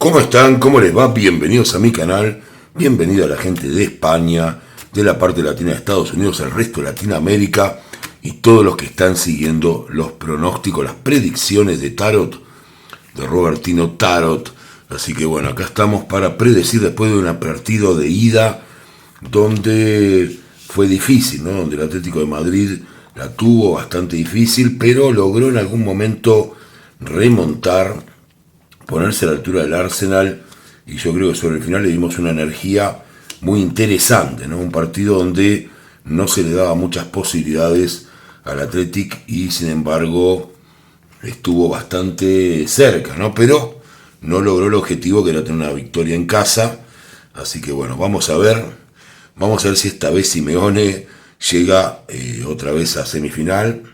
¿Cómo están? ¿Cómo les va? Bienvenidos a mi canal. Bienvenido a la gente de España, de la parte latina de Estados Unidos, el resto de Latinoamérica y todos los que están siguiendo los pronósticos, las predicciones de Tarot, de Robertino Tarot. Así que bueno, acá estamos para predecir después de un partido de ida donde fue difícil, ¿no? Donde el Atlético de Madrid la tuvo bastante difícil, pero logró en algún momento remontar, ponerse a la altura del Arsenal, y yo creo que sobre el final le dimos una energía muy interesante, ¿no? Un partido donde no se le daba muchas posibilidades al Athletic y sin embargo estuvo bastante cerca, ¿no? Pero no logró el objetivo, que era tener una victoria en casa. Así que bueno, vamos a ver si esta vez Simeone llega otra vez a semifinal,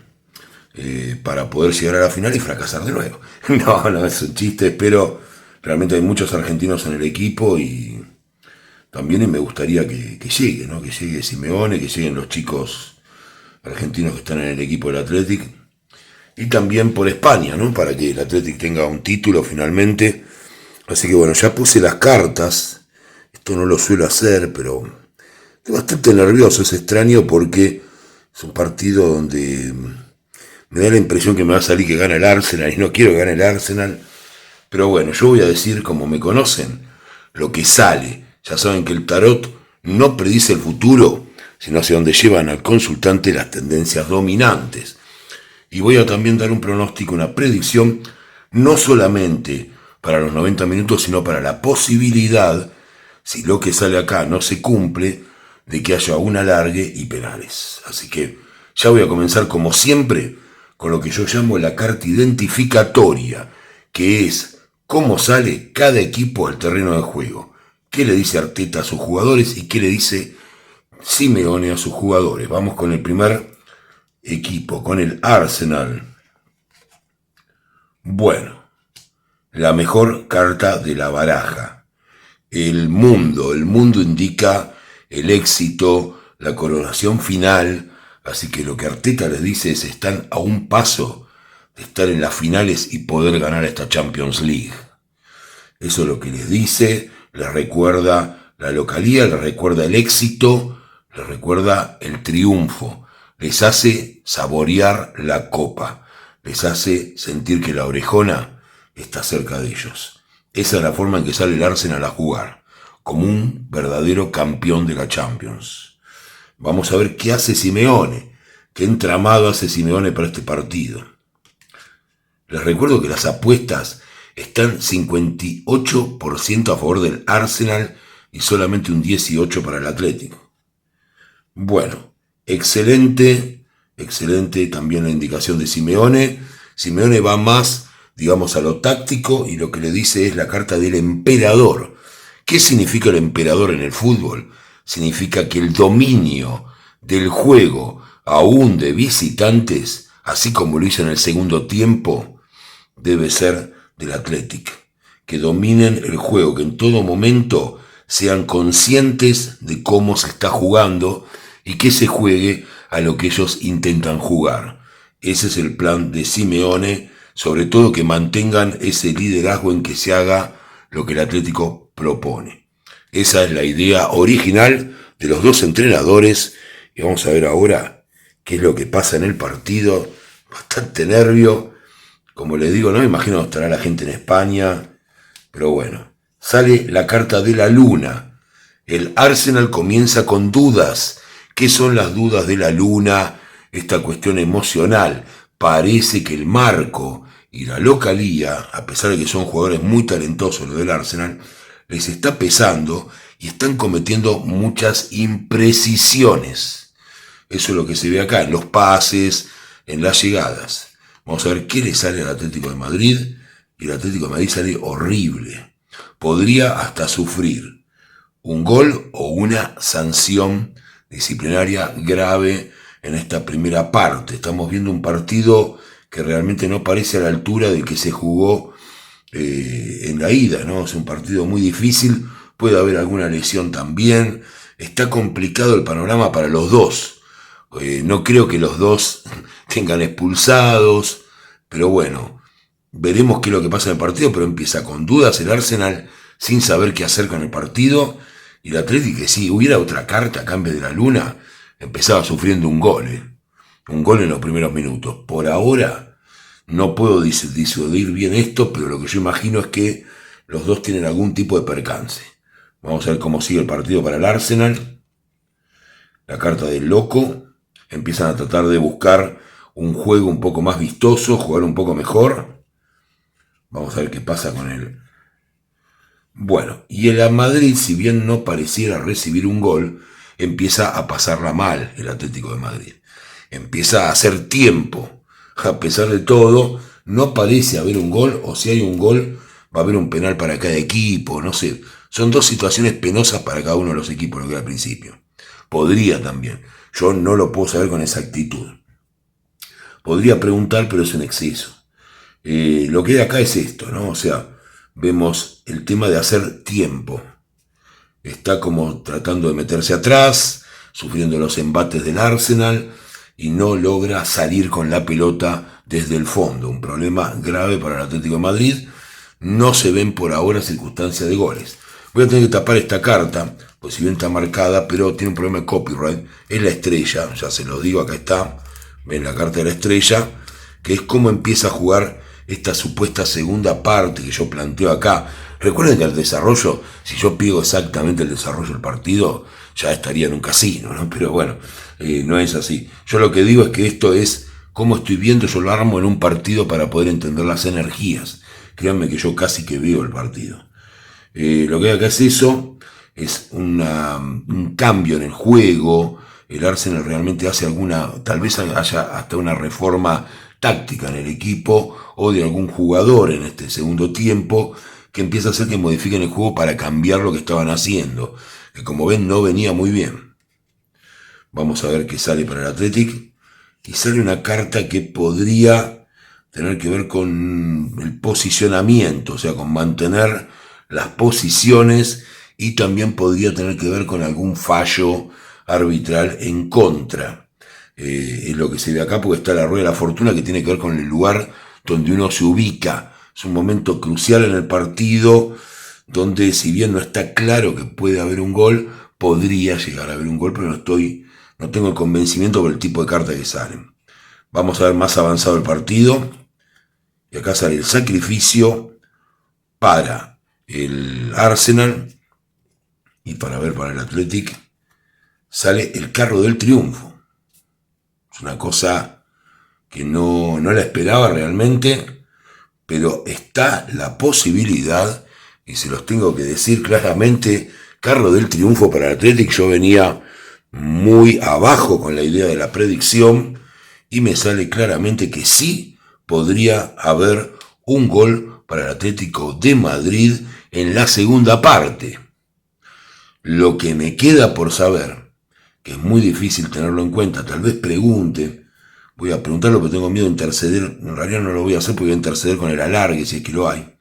para poder llegar a la final y fracasar de nuevo. No, es un chiste, pero realmente hay muchos argentinos en el equipo y también me gustaría que llegue, ¿no? Que llegue Simeone, que lleguen los chicos argentinos que están en el equipo del Athletic, y también por España, ¿no? Para que el Athletic tenga un título finalmente. Así que bueno, ya puse las cartas. Esto no lo suelo hacer, pero estoy bastante nervioso, es extraño porque es un partido donde me da la impresión que me va a salir que gana el Arsenal y no quiero que gane el Arsenal. Pero bueno, yo voy a decir, como me conocen, lo que sale. Ya saben que el tarot no predice el futuro, sino hacia donde llevan al consultante las tendencias dominantes. Y voy a también dar un pronóstico, una predicción, no solamente para los 90 minutos, sino para la posibilidad, si lo que sale acá no se cumple, de que haya un alargue y penales. Así que ya voy a comenzar como siempre con lo que yo llamo la carta identificatoria, que es cómo sale cada equipo al terreno de juego. ¿Qué le dice Arteta a sus jugadores y qué le dice Simeone a sus jugadores? Vamos con el primer equipo, con el Arsenal. Bueno, la mejor carta de la baraja. El mundo indica el éxito, la coronación final. Así que lo que Arteta les dice es: están a un paso de estar en las finales y poder ganar esta Champions League. Eso es lo que les dice, les recuerda la localía, les recuerda el éxito, les recuerda el triunfo, les hace saborear la copa, les hace sentir que la orejona está cerca de ellos. Esa es la forma en que sale el Arsenal a jugar, como un verdadero campeón de la Champions. Vamos a ver qué hace Simeone, qué entramado hace Simeone para este partido. Les recuerdo que las apuestas están 58% a favor del Arsenal y solamente un 18% para el Atlético. Bueno, excelente también la indicación de Simeone. Simeone va más, digamos, a lo táctico, y lo que le dice es la carta del emperador. ¿Qué significa el emperador en el fútbol? Significa que el dominio del juego, aún de visitantes, así como lo hizo en el segundo tiempo, debe ser del Athletic. Que dominen el juego, que en todo momento sean conscientes de cómo se está jugando y que se juegue a lo que ellos intentan jugar. Ese es el plan de Simeone, sobre todo que mantengan ese liderazgo en que se haga lo que el Atlético propone. Esa es la idea original de los dos entrenadores, y vamos a ver ahora qué es lo que pasa en el partido. Bastante nervio, como les digo, no me imagino dónde estará la gente en España, pero bueno, sale la carta de la luna. El Arsenal comienza con dudas. ¿Qué son las dudas de la luna? Esta cuestión emocional. Parece que el marco y la localía, a pesar de que son jugadores muy talentosos los del Arsenal, les está pesando y están cometiendo muchas imprecisiones. Eso es lo que se ve acá, en los pases, en las llegadas. Vamos a ver qué le sale al Atlético de Madrid. Y el Atlético de Madrid sale horrible. Podría hasta sufrir un gol o una sanción disciplinaria grave en esta primera parte. Estamos viendo un partido que realmente no parece a la altura de que se jugó en la ida, ¿no? Es un partido muy difícil, puede haber alguna lesión también. Está complicado el panorama para los dos. No creo que los dos tengan expulsados, pero bueno, veremos qué es lo que pasa en el partido, pero empieza con dudas el Arsenal sin saber qué hacer con el partido. Y el Atlético, que si hubiera otra carta a cambio de la Luna, empezaba sufriendo un gol. Un gol en los primeros minutos. Por ahora no puedo disuadir bien esto, pero lo que yo imagino es que los dos tienen algún tipo de percance. Vamos a ver cómo sigue el partido para el Arsenal. La carta del loco. Empiezan a tratar de buscar un juego un poco más vistoso, jugar un poco mejor. Vamos a ver qué pasa con él. Bueno, y el Madrid, si bien no pareciera recibir un gol, empieza a pasarla mal el Atlético de Madrid. Empieza a hacer tiempo. A pesar de todo, no parece haber un gol, o si hay un gol, va a haber un penal para cada equipo, no sé. Son dos situaciones penosas para cada uno de los equipos, lo que era al principio. Podría también. Yo no lo puedo saber con exactitud. Podría preguntar, pero es un exceso. Lo que hay acá es esto, ¿no? O sea, vemos el tema de hacer tiempo. Está como tratando de meterse atrás, sufriendo los embates del Arsenal y no logra salir con la pelota desde el fondo. Un problema grave para el Atlético de Madrid. No se ven por ahora circunstancias de goles. Voy a tener que tapar esta carta, pues si bien está marcada, pero tiene un problema de copyright. Es la estrella, ya se los digo, acá está. Ven la carta de la estrella, que es cómo empieza a jugar esta supuesta segunda parte que yo planteo acá. Recuerden que el desarrollo, si yo pido exactamente el desarrollo del partido, ya estaría en un casino, ¿no? Pero bueno, no es así. Yo lo que digo es que esto es cómo estoy viendo, yo lo armo en un partido para poder entender las energías. Créanme que yo casi que veo el partido. Lo que hay acá es eso, es un cambio en el juego. El Arsenal realmente hace tal vez haya hasta una reforma táctica en el equipo o de algún jugador en este segundo tiempo que empieza a hacer que modifiquen el juego para cambiar lo que estaban haciendo, que como ven no venía muy bien. Vamos a ver qué sale para el Athletic, y sale una carta que podría tener que ver con el posicionamiento, o sea, con mantener las posiciones, y también podría tener que ver con algún fallo arbitral en contra. Es lo que se ve acá, porque está la rueda de la fortuna, que tiene que ver con el lugar donde uno se ubica. Es un momento crucial en el partido, donde si bien no está claro que puede haber un gol, podría llegar a haber un gol, pero no tengo el convencimiento por el tipo de cartas que salen. Vamos a ver más avanzado el partido, y acá sale el sacrificio para el Arsenal, y para el Athletic sale el carro del triunfo. Es una cosa que no la esperaba realmente, pero está la posibilidad, y se los tengo que decir claramente, carro del triunfo para el Athletic. Yo venía muy abajo con la idea de la predicción, y me sale claramente que sí podría haber un gol para el Atlético de Madrid en la segunda parte. Lo que me queda por saber, que es muy difícil tenerlo en cuenta, tal vez pregunte, voy a preguntarlo pero tengo miedo de interceder, en realidad no lo voy a hacer porque voy a interceder con el alargue si es que lo hay.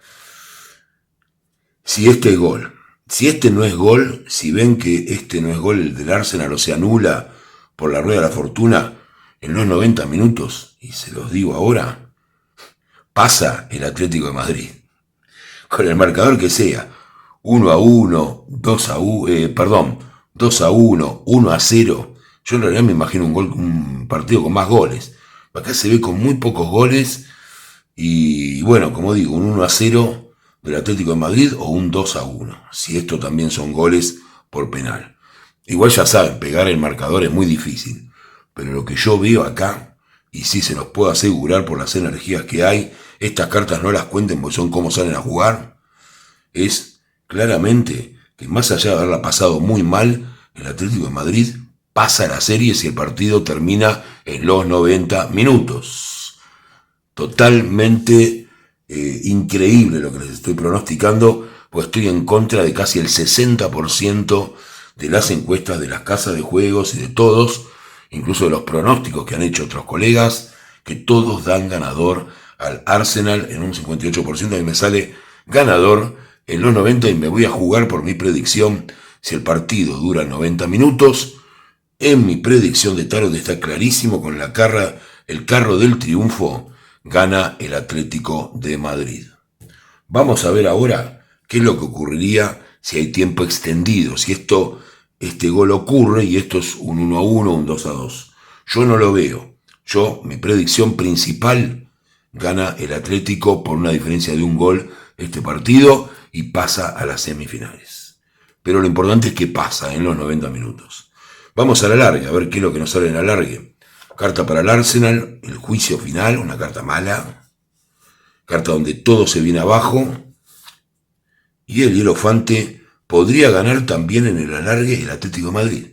Si este es gol, si este no es gol, si ven que este no es gol, el del Arsenal, o se anula por la rueda de la fortuna en los 90 minutos, y se los digo ahora, pasa el Atlético de Madrid, con el marcador que sea, 1-1, 2-1, 1-0. Yo en realidad me imagino un partido con más goles. Acá se ve con muy pocos goles, y bueno, como digo, un 1-0 del Atlético de Madrid o un 2-1, si esto también son goles por penal. Igual ya saben, pegar el marcador es muy difícil, pero lo que yo veo acá, y sí se los puedo asegurar por las energías que hay, estas cartas no las cuenten porque son como salen a jugar, es claramente que más allá de haberla pasado muy mal, el Atlético de Madrid pasa la serie si el partido termina en los 90 minutos. Totalmente increíble lo que les estoy pronosticando, pues estoy en contra de casi el 60% de las encuestas de las casas de juegos y de todos, incluso de los pronósticos que han hecho otros colegas, que todos dan ganador al Arsenal en un 58%, y me sale ganador en los 90, y me voy a jugar por mi predicción. Si el partido dura 90 minutos, en mi predicción de tarot está clarísimo con el carro del triunfo, gana el Atlético de Madrid. Vamos a ver ahora qué es lo que ocurriría si hay tiempo extendido, si este gol ocurre y esto es un 1-1, un 2-2. Yo no lo veo. Mi predicción principal, gana el Atlético por una diferencia de un gol este partido y pasa a las semifinales. Pero lo importante es que pasa en los 90 minutos. Vamos a la larga, a ver qué es lo que nos sale en la larga. Carta para el Arsenal, el juicio final, una carta mala. Carta donde todo se viene abajo. Y el Hierofante podría ganar también en el alargue el Atlético de Madrid.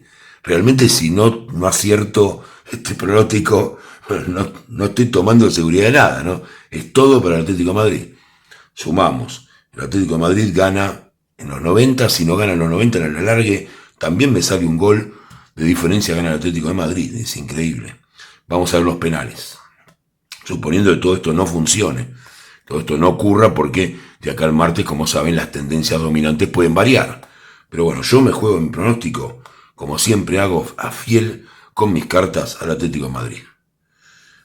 Realmente si no acierto este pronóstico, no estoy tomando seguridad de nada, ¿no? Es todo para el Atlético de Madrid. Sumamos, el Atlético de Madrid gana en los 90, si no gana en los 90 en el alargue, también me sale un gol de diferencia, gana el Atlético de Madrid, es increíble. Vamos a ver los penales. Suponiendo que todo esto no funcione, todo esto no ocurra, porque de acá al martes, como saben, las tendencias dominantes pueden variar. Pero bueno, yo me juego en pronóstico, como siempre hago, a fiel con mis cartas al Atlético de Madrid.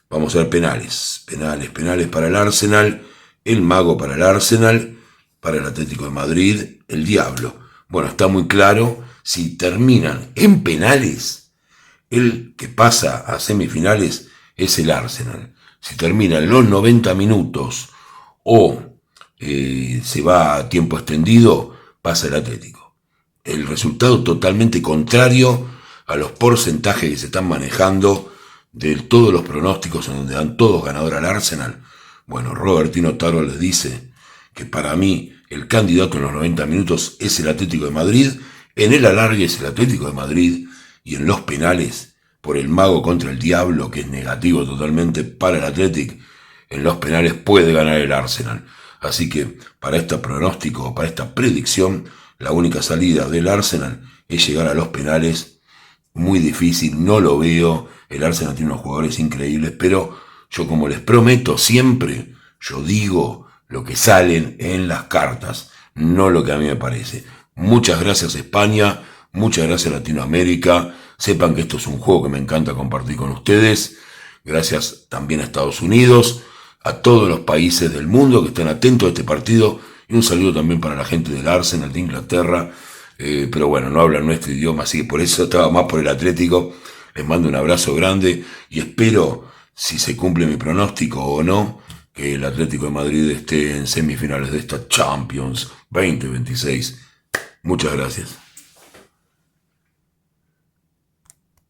Vamos a ver penales. Penales para el Arsenal, el mago para el Arsenal, para el Atlético de Madrid, el diablo. Bueno, está muy claro, si terminan en penales, el que pasa a semifinales es el Arsenal. Si termina en los 90 minutos o se va a tiempo extendido, pasa el Atlético. El resultado totalmente contrario a los porcentajes que se están manejando de todos los pronósticos en donde dan todos ganador al Arsenal. Bueno, Robertino Taro les dice que para mí el candidato en los 90 minutos es el Atlético de Madrid, en el alargue es el Atlético de Madrid y en los penales, por el mago contra el diablo, que es negativo totalmente para el Atlético, en los penales puede ganar el Arsenal. Así que para este pronóstico, para esta predicción, la única salida del Arsenal es llegar a los penales. Muy difícil, no lo veo. El Arsenal tiene unos jugadores increíbles, pero yo, como les prometo siempre, yo digo lo que salen en las cartas, no lo que a mí me parece. Muchas gracias España, muchas gracias Latinoamérica. Sepan que esto es un juego que me encanta compartir con ustedes. Gracias también a Estados Unidos, a todos los países del mundo que están atentos a este partido. Y un saludo también para la gente del Arsenal de Inglaterra. Pero bueno, no hablan nuestro idioma, así que por eso estaba más por el Atlético. Les mando un abrazo grande y espero, si se cumple mi pronóstico o no, que el Atlético de Madrid esté en semifinales de esta Champions 2026. Muchas gracias.